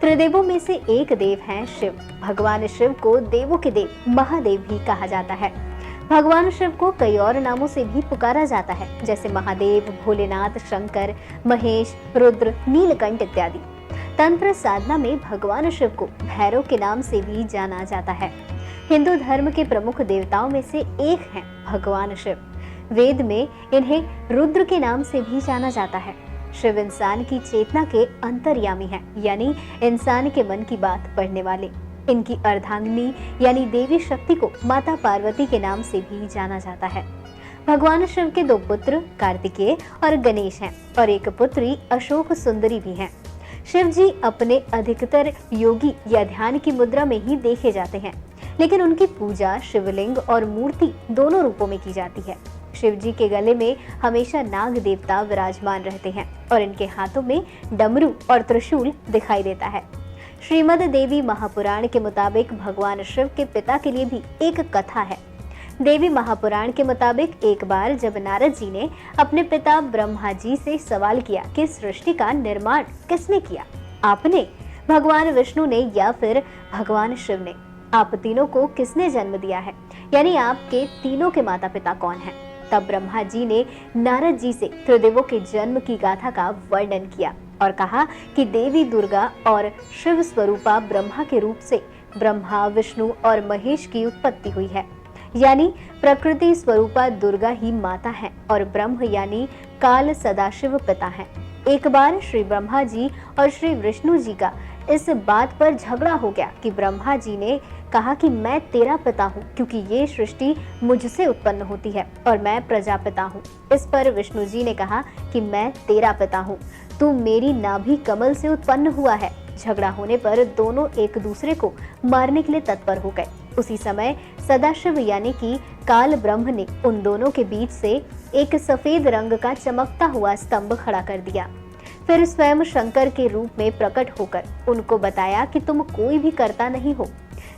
त्रिदेवों में से एक देव हैं शिव। भगवान शिव को देवों के देव महादेव भी कहा जाता है। भगवान शिव को कई और नामों से भी पुकारा जाता है, जैसे महादेव, भोलेनाथ, शंकर, महेश, रुद्र, नीलकंठ इत्यादि। तंत्र साधना में भगवान शिव को भैरव के नाम से भी जाना जाता है। हिंदू धर्म के प्रमुख देवताओं में से एक हैं भगवान शिव। वेद में इन्हें रुद्र के नाम से भी जाना जाता है। शिव इंसान की चेतना के अंतर्यामी हैं, यानी इंसान के मन की बात पढ़ने वाले। इनकी अर्धांगिनी यानी देवी शक्ति को माता पार्वती के नाम से भी जाना जाता है। भगवान शिव के 2 पुत्र कार्तिकेय और गणेश हैं और एक पुत्री अशोक सुंदरी भी हैं। शिव जी अपने अधिकतर योगी या ध्यान की मुद्रा में ही देखे जाते हैं, लेकिन उनकी पूजा शिवलिंग और मूर्ति दोनों रूपों में की जाती है। शिव जी के गले में हमेशा नाग देवता विराजमान रहते हैं और इनके हाथों में डमरू और त्रिशूल दिखाई देता है। श्रीमद् देवी महापुराण के मुताबिक भगवान शिव के पिता के लिए भी एक कथा है। देवी महापुराण के मुताबिक एक बार जब नारद जी ने अपने पिता ब्रह्मा जी से सवाल किया कि सृष्टि का निर्माण किसने किया, आपने, भगवान विष्णु ने या फिर भगवान शिव ने, आप तीनों को किसने जन्म दिया है, यानी आपके तीनों के माता पिता कौन हैं? तब ब्रह्मा जी ने नारद जी से त्रिदेवों के जन्म की गाथा का वर्णन किया और कहा कि देवी दुर्गा और शिव स्वरूपा ब्रह्मा के रूप से ब्रह्मा, विष्णु और महेश की उत्पत्ति हुई है, यानी प्रकृति स्वरूपा दुर्गा ही माता है और ब्रह्म यानी काल सदाशिव पिता है। एक बार श्री ब्रह्मा जी और श्री विष्णु जी का इस बात पर झगड़ा हो गया कि ब्रह्मा जी ने कहा कि मैं तेरा पिता हूँ क्योंकि ये सृष्टि मुझसे उत्पन्न होती है और मैं प्रजापिता हूँ। इस पर विष्णु जी ने कहा कि मैं तेरा पिता हूँ, तू मेरी नाभि कमल से उत्पन्न हुआ है। झगड़ा होने पर दोनों एक दूसरे को मारने के लिए तत्पर हो गए। उसी समय सदाशिव यानी कि काल ब्रह्म ने उन दोनों के बीच से एक सफेद रंग का चमकता हुआ स्तंभ खड़ा कर दिया। फिर स्वयं शंकर के रूप में प्रकट होकर उनको बताया कि तुम कोई भी कर्ता नहीं हो।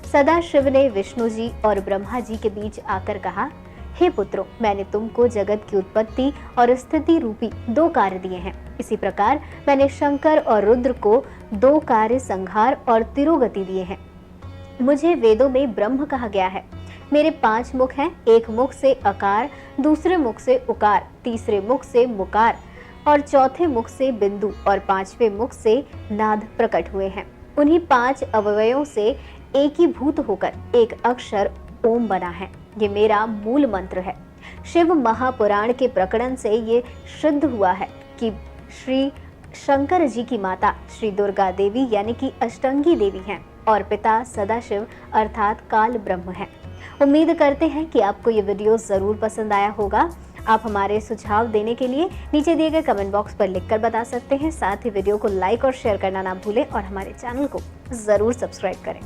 सदाशिव ने विष्णु जी और ब्रह्मा जी के बीच आकर कहा, हे पुत्रों, मैंने तुमको जगत की उत्पत्ति और स्थिति रूपी 2 कार्य दिए हैं। इसी प्रकार मैंने शंकर और रुद्र को 2 कार्य संहार और तिरोगति दिए हैं। मुझे वेदों में ब्रह्म कहा गया है। मेरे 5 मुख हैं, एक मुख से अकार, दूसरे मुख से उकार, तीसरे मुख से मुकार और चौथे मुख से बिंदु और 5वें मुख से नाद प्रकट हुए हैं। उन्हीं 5 अवयवों से एक ही भूत होकर एक अक्षर ओम बना है। ये मेरा मूल मंत्र है। शिव महापुराण के प्रकरण से ये सिद्ध हुआ है कि श्री शंकर जी की माता श्री दुर्गा देवी यानी कि अष्टंगी देवी हैं और पिता सदाशिव अर्थात काल ब्रह्म हैं। उम्मीद करते हैं कि आपको ये वीडियो जरूर पसंद आया होगा। आप हमारे सुझाव देने के लिए नीचे दिए गए कमेंट बॉक्स पर लिखकर बता सकते हैं। साथ ही वीडियो को लाइक और शेयर करना ना भूलें और हमारे चैनल को जरूर सब्सक्राइब करें।